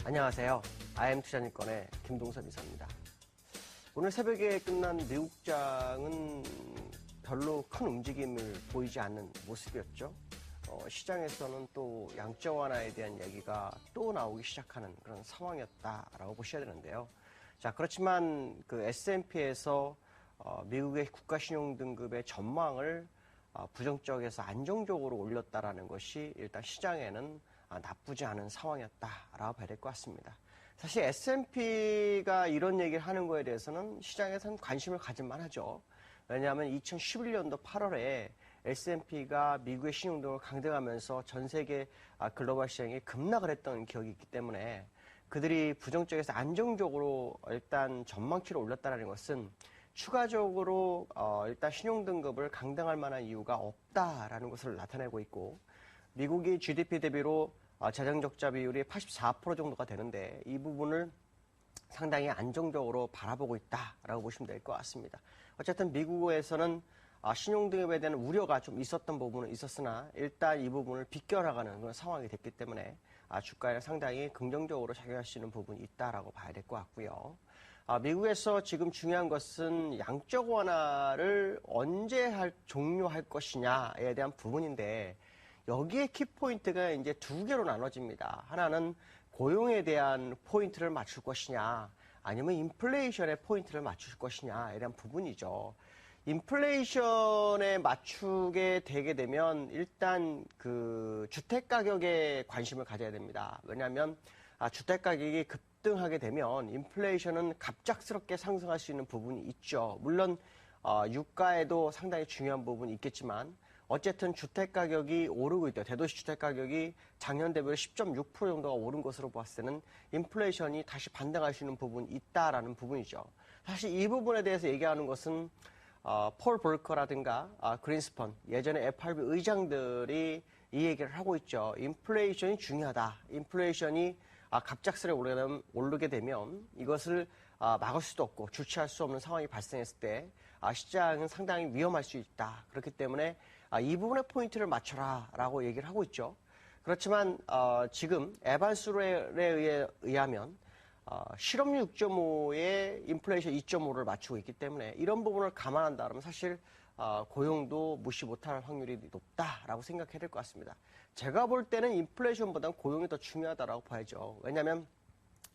안녕하세요. IM투자증권의 김동섭 이사입니다. 오늘 새벽에 끝난 미국장은 별로 큰 움직임을 보이지 않는 모습이었죠. 시장에서는 또 양적 완화에 대한 얘기가 또 나오기 시작하는 그런 상황이었다라고 보셔야 되는데요. 자, 그렇지만 그 S&P에서 미국의 국가신용등급의 전망을 부정적에서 안정적으로 올렸다라는 것이 일단 시장에는 나쁘지 않은 상황이었다라고 봐야 될 것 같습니다. 사실 S&P가 이런 얘기를 하는 거에 대해서는 시장에서는 관심을 가질만 하죠. 왜냐하면 2011년도 8월에 S&P가 미국의 신용등을 강등하면서 전 세계 글로벌 시장에 급락을 했던 기억이 있기 때문에 그들이 부정적에서 안정적으로 일단 전망치를 올렸다는 것은 추가적으로 일단 신용등급을 강등할 만한 이유가 없다라는 것을 나타내고 있고, 미국이 GDP 대비로 재정적자 비율이 84% 정도가 되는데 이 부분을 상당히 안정적으로 바라보고 있다라고 보시면 될 것 같습니다. 어쨌든 미국에서는 신용등급에 대한 우려가 좀 있었던 부분은 있었으나 일단 이 부분을 비껴나가는 그런 상황이 됐기 때문에 주가에 상당히 긍정적으로 작용할 수 있는 부분이 있다라고 봐야 될 것 같고요. 미국에서 지금 중요한 것은 양적 완화를 언제 종료할 것이냐에 대한 부분인데, 여기에 키포인트가 이제 두 개로 나눠집니다. 하나는 고용에 대한 포인트를 맞출 것이냐, 아니면 인플레이션에 포인트를 맞출 것이냐에 대한 부분이죠. 인플레이션에 맞추게 되게 되면 일단 그 주택 가격에 관심을 가져야 됩니다. 왜냐하면 주택 가격이 급등하게 되면 인플레이션은 갑작스럽게 상승할 수 있는 부분이 있죠. 물론 유가에도 상당히 중요한 부분이 있겠지만 어쨌든 주택 가격이 오르고 있다. 대도시 주택 가격이 작년 대비로 10.6% 정도가 오른 것으로 봤을 때는 인플레이션이 다시 반등할 수 있는 부분이 있다라는 부분이죠. 사실 이 부분에 대해서 얘기하는 것은 폴 볼커라든가 그린스펀, 예전에 FRB 의장들이 이 얘기를 하고 있죠. 인플레이션이 중요하다. 인플레이션이 갑작스레 오르게 되면 이것을 막을 수도 없고 주체할 수 없는 상황이 발생했을 때 시장은 상당히 위험할 수 있다. 그렇기 때문에 이 부분에 포인트를 맞춰라 라고 얘기를 하고 있죠. 그렇지만 지금 에반스에 의하면 실업률 6.5에 인플레이션 2.5를 맞추고 있기 때문에 이런 부분을 감안한다면 사실 고용도 무시 못할 확률이 높다라고 생각해야 될 것 같습니다. 제가 볼 때는 인플레이션보다는 고용이 더 중요하다라고 봐야죠. 왜냐하면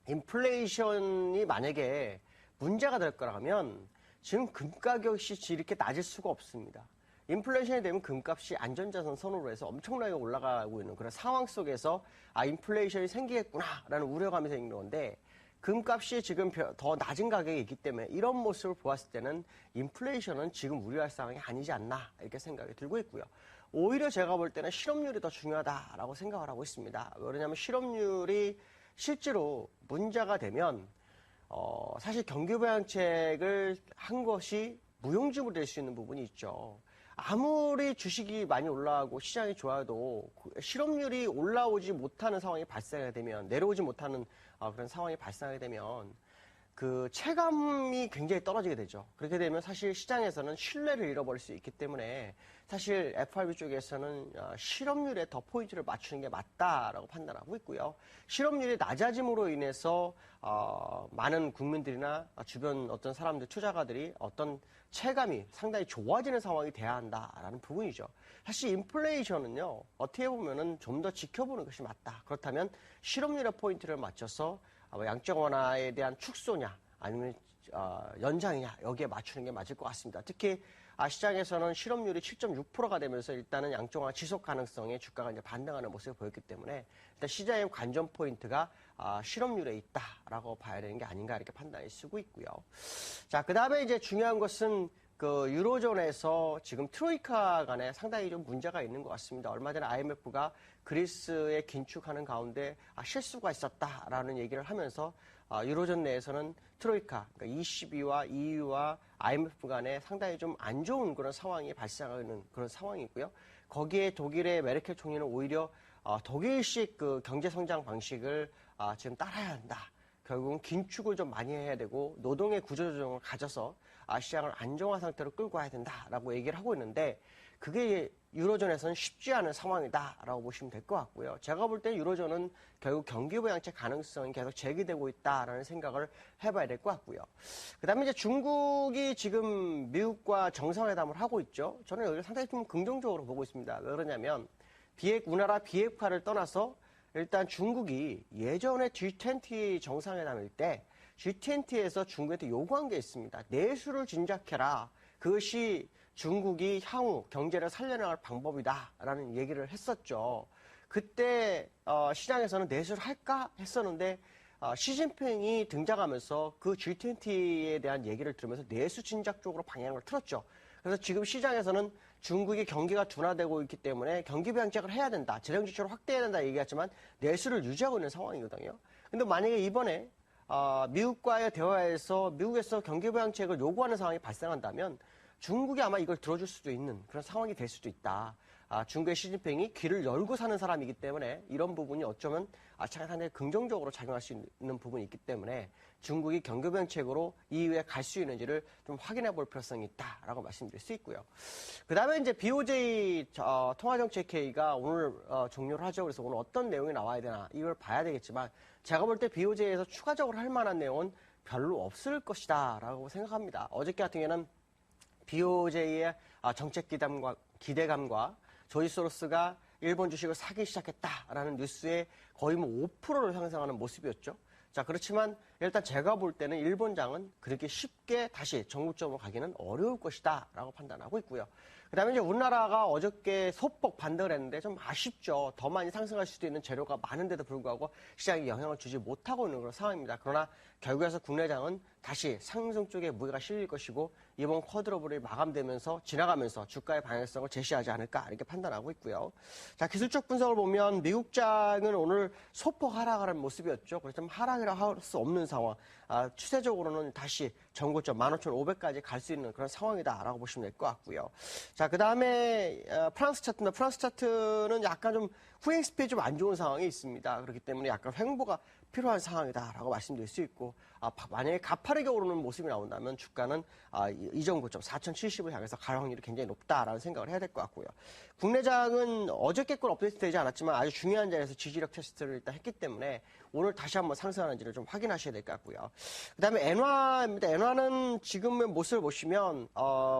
인플레이션이 만약에 문제가 될 거라면 지금 금가격이 이렇게 낮을 수가 없습니다. 인플레이션이 되면 금값이 안전자산 선으로 해서 엄청나게 올라가고 있는 그런 상황 속에서 인플레이션이 생기겠구나라는 우려감이 생기는 건데, 금값이 지금 더 낮은 가격이 있기 때문에 이런 모습을 보았을 때는 인플레이션은 지금 우려할 상황이 아니지 않나 이렇게 생각이 들고 있고요. 오히려 제가 볼 때는 실업률이 더 중요하다라고 생각을 하고 있습니다. 왜냐하면 실업률이 실제로 문제가 되면 사실 경기부양책을 한 것이 무용지물이 될 수 있는 부분이 있죠. 아무리 주식이 많이 올라가고 시장이 좋아도 실업률이 올라오지 못하는 상황이 발생하게 되면, 내려오지 못하는 그런 상황이 발생하게 되면 그 체감이 굉장히 떨어지게 되죠. 그렇게 되면 사실 시장에서는 신뢰를 잃어버릴 수 있기 때문에 사실 FRB 쪽에서는 실업률에 더 포인트를 맞추는 게 맞다라고 판단하고 있고요. 실업률이 낮아짐으로 인해서 많은 국민들이나 주변 어떤 사람들, 투자가들이 어떤 체감이 상당히 좋아지는 상황이 돼야 한다라는 부분이죠. 사실 인플레이션은요, 어떻게 보면은 좀 더 지켜보는 것이 맞다. 그렇다면 실업률에 포인트를 맞춰서 양적 완화에 대한 축소냐 아니면 연장이냐, 여기에 맞추는 게 맞을 것 같습니다. 특히 시장에서는 실업률이 7.6%가 되면서 일단은 양적 완화 지속 가능성에 주가가 이제 반등하는 모습을 보였기 때문에 일단 시장의 관전 포인트가 실업률에 있다라고 봐야 되는 게 아닌가 이렇게 판단이 쓰고 있고요. 자, 그다음에 이제 중요한 것은 그 유로존에서 지금 트로이카 간에 상당히 좀 문제가 있는 것 같습니다. 얼마 전에 IMF가 그리스에 긴축하는 가운데 실수가 있었다라는 얘기를 하면서 유로존 내에서는 트로이카, 그러니까 ECB와 EU와 IMF 간에 상당히 좀 안 좋은 그런 상황이 발생하는 그런 상황이고요. 거기에 독일의 메르켈 총리는 오히려 독일식 그 경제 성장 방식을 지금 따라야 한다. 결국은 긴축을 좀 많이 해야 되고 노동의 구조조정을 가져서 시장을 안정화 상태로 끌고 와야 된다라고 얘기를 하고 있는데 그게 유로존에서는 쉽지 않은 상황이다라고 보시면 될 것 같고요. 제가 볼 때 유로존은 결국 경기 부양책 가능성이 계속 제기되고 있다라는 생각을 해봐야 될 것 같고요. 그다음에 이제 중국이 지금 미국과 정상회담을 하고 있죠. 저는 여기를 상당히 좀 긍정적으로 보고 있습니다. 왜 그러냐면 우리나라 비핵화를 떠나서 일단 중국이 예전에 G20 정상회담일 때 G20에서 중국한테 요구한 게 있습니다. 내수를 진작해라. 그것이 중국이 향후 경제를 살려나갈 방법이다라는 얘기를 했었죠. 그때 시장에서는 내수를 할까 했었는데 시진핑이 등장하면서 그 G20에 대한 얘기를 들으면서 내수 진작 쪽으로 방향을 틀었죠. 그래서 지금 시장에서는 중국이 경기가 둔화되고 있기 때문에 경기 부양책을 해야 된다. 재정 지출을 확대해야 된다 얘기했지만 내수를 유지하고 있는 상황이거든요. 근데 만약에 이번에 미국과의 대화에서 미국에서 경기 부양책을 요구하는 상황이 발생한다면 중국이 아마 이걸 들어줄 수도 있는 그런 상황이 될 수도 있다. 중국의 시진핑이 귀를 열고 사는 사람이기 때문에 이런 부분이 어쩌면 상당히 긍정적으로 작용할 수 있는 부분이 있기 때문에 중국이 경기 부양책으로 이후에 갈 수 있는지를 좀 확인해 볼 필요성이 있다라고 말씀드릴 수 있고요. 그 다음에 이제 BOJ 통화정책회의가 오늘 종료를 하죠. 그래서 오늘 어떤 내용이 나와야 되나 이걸 봐야 되겠지만 제가 볼 때 BOJ에서 추가적으로 할 만한 내용은 별로 없을 것이다라고 생각합니다. 어저께 같은 경우에는 BOJ의 정책 기대감과 조지 소로스가 일본 주식을 사기 시작했다라는 뉴스에 거의 5%를 상승하는 모습이었죠. 자, 그렇지만 일단 제가 볼 때는 일본장은 그렇게 쉽게 다시 정구점으로 가기는 어려울 것이다 라고 판단하고 있고요. 그 다음에 이제 우리나라가 어저께 소폭 반등을 했는데 좀 아쉽죠. 더 많이 상승할 수도 있는 재료가 많은데도 불구하고 시장에 영향을 주지 못하고 있는 그런 상황입니다. 그러나 결국에서 국내장은 다시 상승 쪽에 무게가 실릴 것이고 이번 쿼드러블이 마감되면서 지나가면서 주가의 방향성을 제시하지 않을까 이렇게 판단하고 있고요. 자, 기술적 분석을 보면 미국장은 오늘 소폭 하락하는 모습이었죠. 그렇지만 하락이라 할 수 없는 상황. 추세적으로는 다시 전고점 15,500까지 갈 수 있는 그런 상황이다라고 보시면 될 것 같고요. 자, 그 다음에 프랑스 차트입니다. 프랑스 차트는 약간 좀 후행 스피드 좀 안 좋은 상황이 있습니다. 그렇기 때문에 약간 횡보가 필요한 상황이다라고 말씀드릴 수 있고 만약에 가파르게 오르는 모습이 나온다면 주가는 이전 고점 4,070을 향해서 갈 확률이 굉장히 높다라는 생각을 해야 될 것 같고요. 국내장은 어저께 건 업데이트 되지 않았지만 아주 중요한 자리에서 지지력 테스트를 일단 했기 때문에 오늘 다시 한번 상승하는지를 좀 확인하셔야 될 것 같고요. 그 다음에 엔화입니다. 엔화는 지금의 모습을 보시면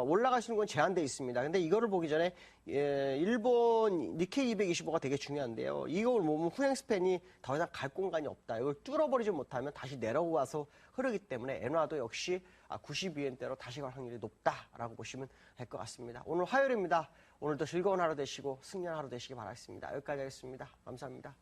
올라갈 수 있는 건 제한되어 있습니다. 근데 이거를 보기 전에 일본 니케이 225가 되게 중요한데요. 이걸 보면 후행 스팬이 더 이상 갈 공간이 없다. 이걸 뚫어버리지 못하면 다시 내려와서 흐르기 때문에 엔화도 역시 92엔대로 다시 갈 확률이 높다라고 보시면 될 것 같습니다. 오늘 화요일입니다. 오늘도 즐거운 하루 되시고 승리한 하루 되시기 바라겠습니다. 여기까지 하겠습니다. 감사합니다.